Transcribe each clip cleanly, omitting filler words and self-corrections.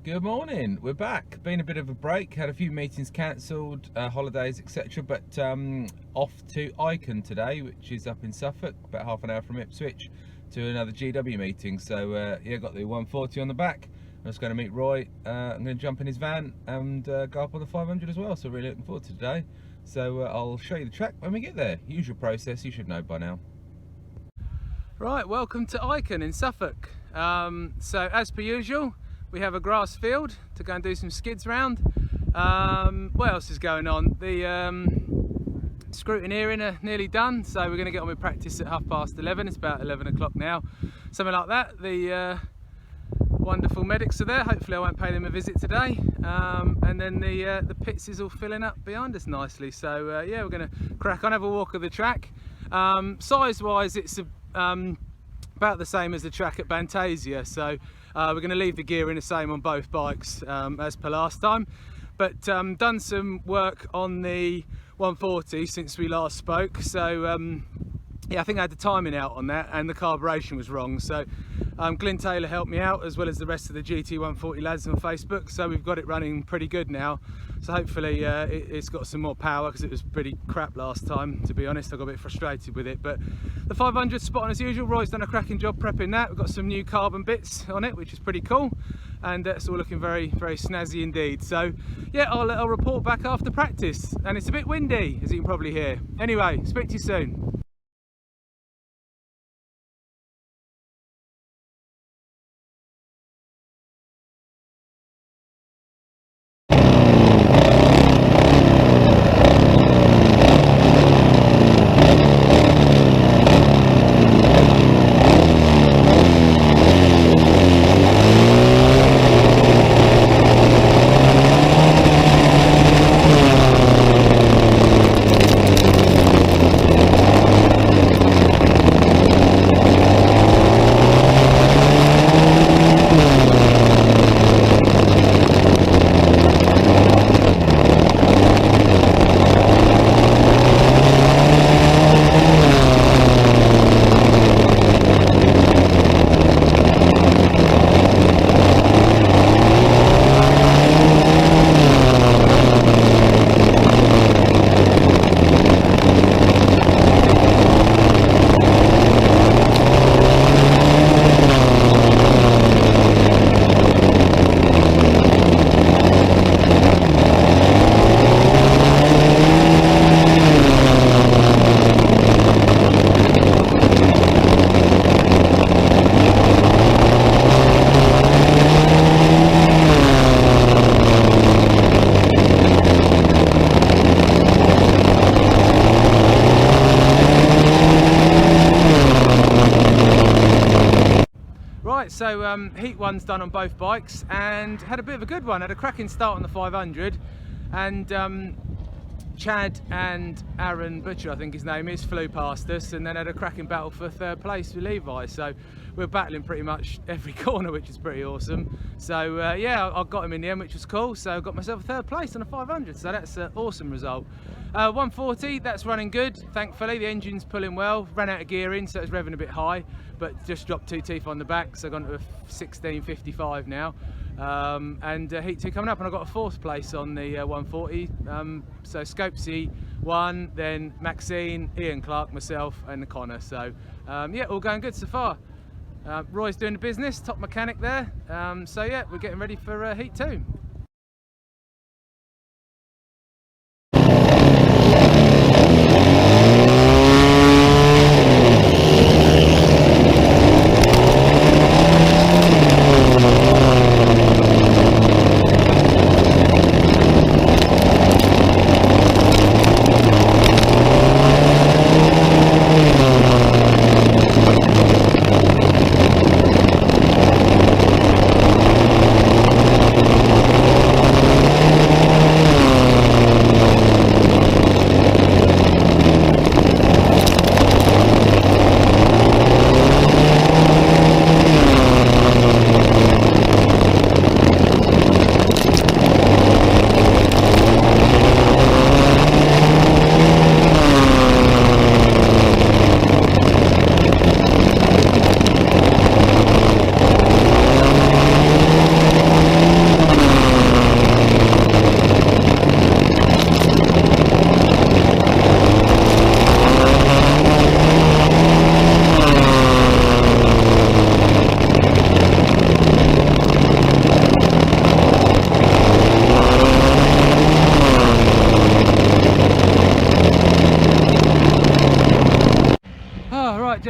Good morning, we're back. Been a bit of a break, had a few meetings cancelled, holidays, etc. But off to Iken today, which is up in Suffolk, about half an hour from Ipswich, to another GW meeting. So yeah, got the 140 on the back. I'm just going to meet Roy. I'm going to jump in his van and go up on the 500 as well. So really looking forward to today. So I'll show you the track when we get there. Usual process, you should know by now. Right, welcome to Iken in Suffolk. So as per usual, we have a grass field to go and do some skids round. What else is going on? The scrutineering are nearly done, so we're going to get on with practice at 11:30. It's about 11 o'clock now, something like that. The wonderful medics are there. Hopefully I won't pay them a visit today. And then the pits is all filling up behind us nicely. So yeah, we're going to crack on, have a walk of the track. Size wise, it's about the same as the track at Bantasia, so we're going to leave the gearing the same on both bikes as per last time, but done some work on the 140 since we last spoke. So yeah, I think I had the timing out on that and the carburation was wrong, so Glyn Taylor helped me out, as well as the rest of the GT 140 lads on Facebook, so we've got it running pretty good now. So hopefully it's got some more power, because it was pretty crap last time, to be honest. I got a bit frustrated with it. But the 500 spot on as usual. Roy's done a cracking job prepping that. We've got some new carbon bits on it, which is pretty cool, and it's all looking very, very snazzy indeed. So yeah, I'll report back after practice, and it's a bit windy, as you can probably hear. Anyway, speak to you soon. So heat one's done on both bikes, and had a bit of a good one. Had a cracking start on the 500, and Chad and Aaron Butcher, I think his name is, flew past us, and then had a cracking battle for third place with Levi. So we're battling pretty much every corner, which is pretty awesome. So yeah, I got him in the end, which was cool. So I got myself a third place on a 500, so that's an awesome result. 140, that's running good, thankfully. The engine's pulling well, ran out of gearing, so it's revving a bit high, but just dropped 2 teeth on the back, so I've gone to a 16.55 now. And heat 2 coming up, and I got a 4th place on the 140. So Scopesy won, then Maxine, Ian Clark, myself and Connor. So yeah, all going good so far. Roy's doing the business, top mechanic there. So yeah, we're getting ready for heat 2.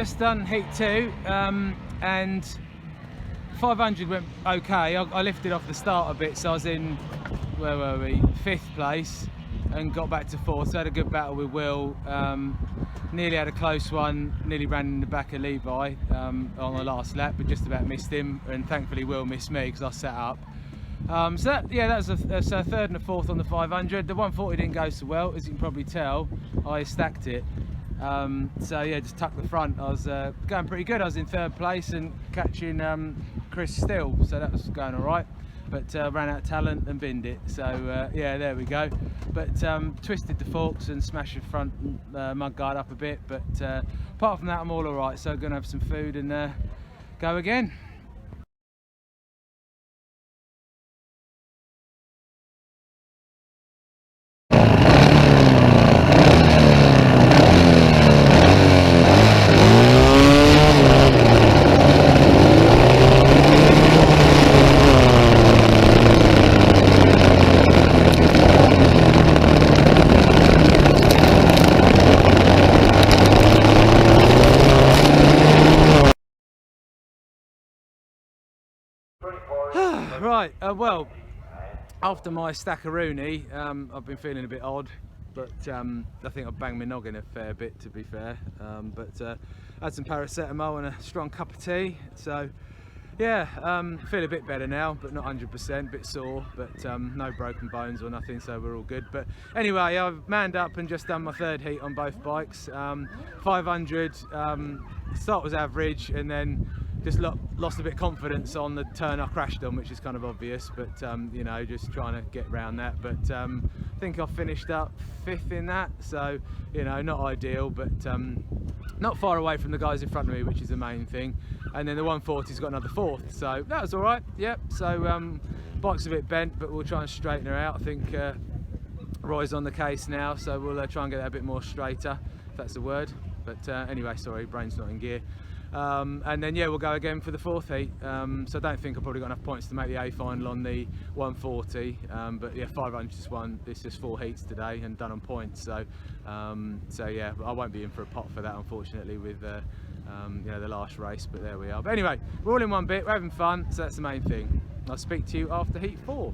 just done heat 2, and 500 went okay. I lifted off the start a bit, so I was in, where were we, 5th place, and got back to 4th, so I had a good battle with Will. Nearly had a close one, nearly ran in the back of Levi on the last lap, but just about missed him, and thankfully Will missed me because I set up. So that was a 3rd and a 4th on the 500. The 140 didn't go so well, as you can probably tell. I stacked it. So yeah, just tucked the front. I was going pretty good. I was in 3rd place and catching Chris Still, so that was going all right. But ran out of talent and binned it. So yeah, there we go. But twisted the forks and smashed the front mudguard up a bit. But apart from that, I'm all right. So I'm gonna have some food and go again. Right, well, after my stackaroonie, I've been feeling a bit odd, but I think I've banged my noggin a fair bit, to be fair. But had some paracetamol and a strong cup of tea, so yeah, feel a bit better now, but not 100%, bit sore, but no broken bones or nothing, so we're all good. But anyway, I've manned up and just done my 3rd heat on both bikes. 500, start was average, and then just lost a bit of confidence on the turn I crashed on, which is kind of obvious, but you know, just trying to get around that. But I think I finished up 5th in that, so you know, not ideal, but not far away from the guys in front of me, which is the main thing. And then the 140's got another 4th, so that was all right. Yep. So bike's a bit bent, but we'll try and straighten her out. I think Roy's on the case now, so we'll try and get that a bit more straighter, if that's the word. But anyway, sorry, brain's not in gear. And then yeah, we'll go again for the 4th heat. So I don't think I've probably got enough points to make the A final on the 140. But yeah, 500 just won. It's just 4 heats today and done on points. So so yeah, I won't be in for a pot for that, unfortunately, with you know, the last race. But there we are. But anyway, we're all in one bit. We're having fun, so that's the main thing. I'll speak to you after heat 4.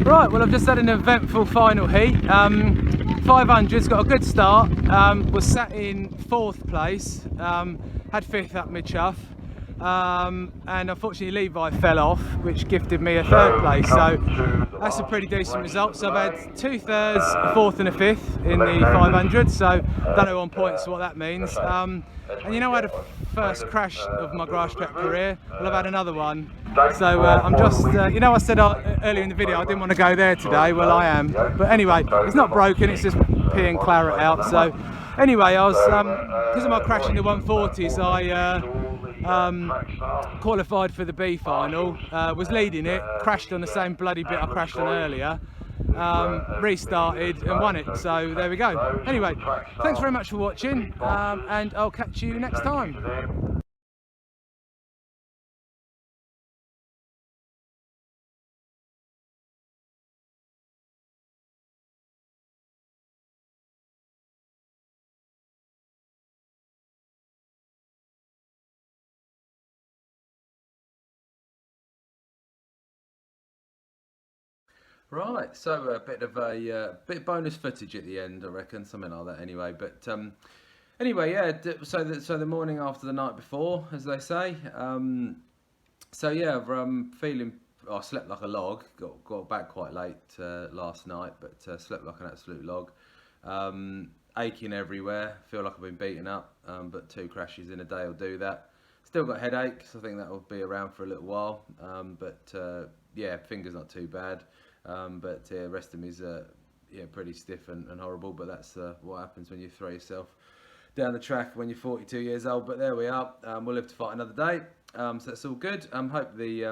Right, well, I've just had an eventful final heat. 500's got a good start, was sat in 4th place, had 5th up mid-chuff, and unfortunately Levi fell off, which gifted me a 3rd place, so that's a pretty decent result. So I've had 2 thirds, a 4th and a 5th in the 500, so don't know on points what that means. And you know, I had a first crash of my Grasstrack career. Well, I've had another one, so I'm just you know, I said earlier in the video I didn't want to go there today. Well, I am, but anyway, it's not broken, it's just peeing claret out. So Anyway, I was because of my crash in the 140s, I qualified for the B final, was leading it, crashed on the same bloody bit I crashed on earlier, restarted and won it, so there we go. Anyway, thanks very much for watching, and I'll catch you next time. Right, so a bit of bit bonus footage at the end, I reckon, something like that. Anyway, but anyway, yeah. So the morning after the night before, as they say. So yeah, feeling. I slept like a log. Got back quite late last night, but slept like an absolute log. Aching everywhere. Feel like I've been beaten up. But 2 crashes in a day will do that. Still got headaches. I think that will be around for a little while. But yeah, fingers not too bad. But the rest of me is yeah, pretty stiff and horrible. But that's what happens when you throw yourself down the track when you're 42 years old. But there we are. We'll live to fight another day. So that's all good. Hope the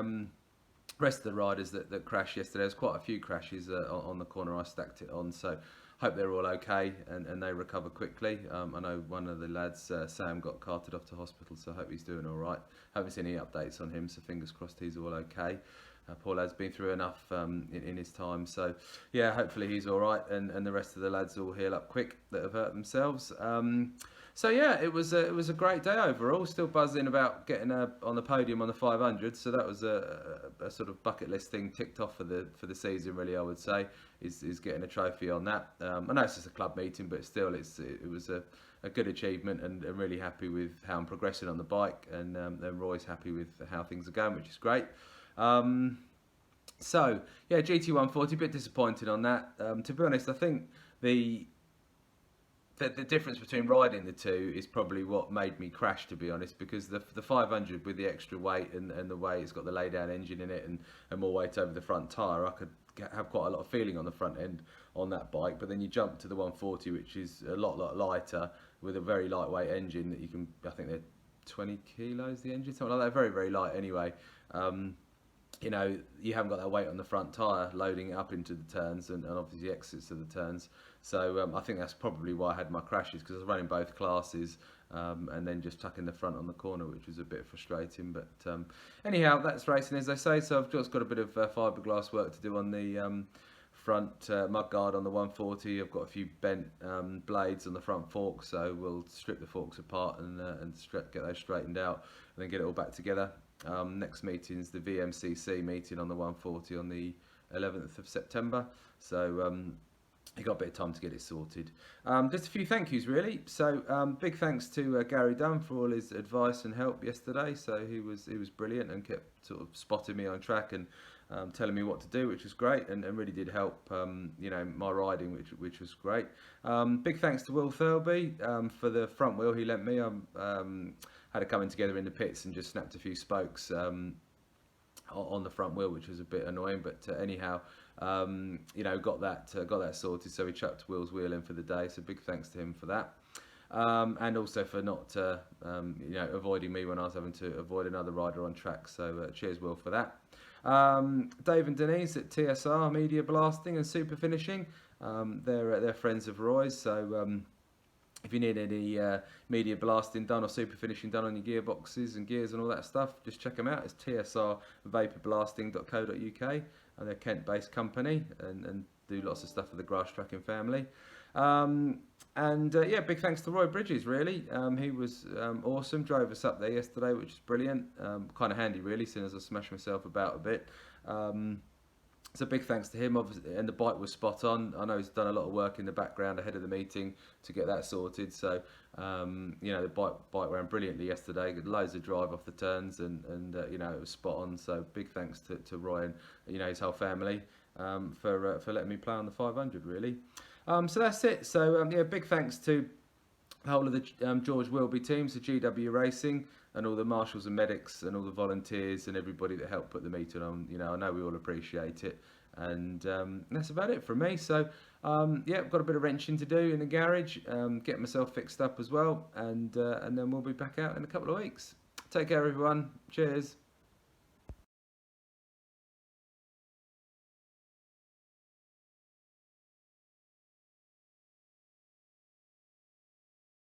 rest of the riders that crashed yesterday, there's quite a few crashes on the corner I stacked it on. So hope they're all okay and they recover quickly. I know one of the lads, Sam, got carted off to hospital, so I hope he's doing all right. Haven't seen any updates on him, so fingers crossed he's all okay. Poor lad's been through enough in his time, so yeah, hopefully he's all right, and the rest of the lads will heal up quick that have hurt themselves. So yeah, it was a great day overall. Still buzzing about getting on the podium on the 500. So that was a sort of bucket list thing ticked off for the season. Really, I would say is getting a trophy on that. I know it's just a club meeting, but still, it was a good achievement, and really happy with how I'm progressing on the bike, and Roy's happy with how things are going, which is great. So yeah, GT140, a bit disappointed on that. To be honest, I think the difference between riding the two is probably what made me crash, to be honest, because the 500 with the extra weight and the way it's got the lay down engine in it and more weight over the front tyre, I could have quite a lot of feeling on the front end on that bike. But then you jump to the 140, which is a lot lighter with a very lightweight engine that you can, I think they're 20 kilos the engine, something like that, very, very light anyway. You know, you haven't got that weight on the front tyre loading it up into the turns and obviously exits of the turns. So I think that's probably why I had my crashes, because I was running both classes and then just tucking the front on the corner, which was a bit frustrating. But anyhow, that's racing, as they say. So I've just got a bit of fiberglass work to do on the front mudguard on the 140. I've got a few bent blades on the front forks, so we'll strip the forks apart and get those straightened out and then get it all back together. Next meeting is the VMCC meeting on the 140 on the 11th of September. So you got a bit of time to get it sorted. Just a few thank yous really. So big thanks to Gary Dunn for all his advice and help yesterday. So he was brilliant and kept sort of spotting me on track and telling me what to do, which was great, and really did help you know, my riding, which was great. Big thanks to Will Thirlby for the front wheel he lent me. Had it coming together in the pits and just snapped a few spokes on the front wheel, which was a bit annoying, but anyhow, you know, got that sorted. So we chucked Will's wheel in for the day. So big thanks to him for that, and also for not you know, avoiding me when I was having to avoid another rider on track. So cheers, Will, for that. Dave and Denise at TSR Media Blasting and Super Finishing, they're friends of Roy's. So if you need any media blasting done or super finishing done on your gearboxes and gears and all that stuff, just check them out. It's tsrvaporblasting.co.uk, and they're a Kent-based company and do lots of stuff for the Grasstrack family. Yeah, big thanks to Roy Bridges, really. He was awesome, drove us up there yesterday, which is brilliant. Kind of handy, really, seeing as I smashed myself about a bit. So big thanks to him, obviously, and the bike was spot on. I know he's done a lot of work in the background ahead of the meeting to get that sorted. So you know, the bike ran brilliantly yesterday. Got loads of drive off the turns, and you know, it was spot on. So big thanks to Roy and, you know, his whole family for letting me play on the 500, really. So that's it. So yeah, big thanks to the whole of the George Wilby teams, the GW Racing, and all the marshals and medics and all the volunteers and everybody that helped put the meeting on. You know, I know we all appreciate it, and that's about it from me. So yeah, I've got a bit of wrenching to do in the garage, getting myself fixed up as well, and then we'll be back out in a couple of weeks. Take care, everyone. Cheers.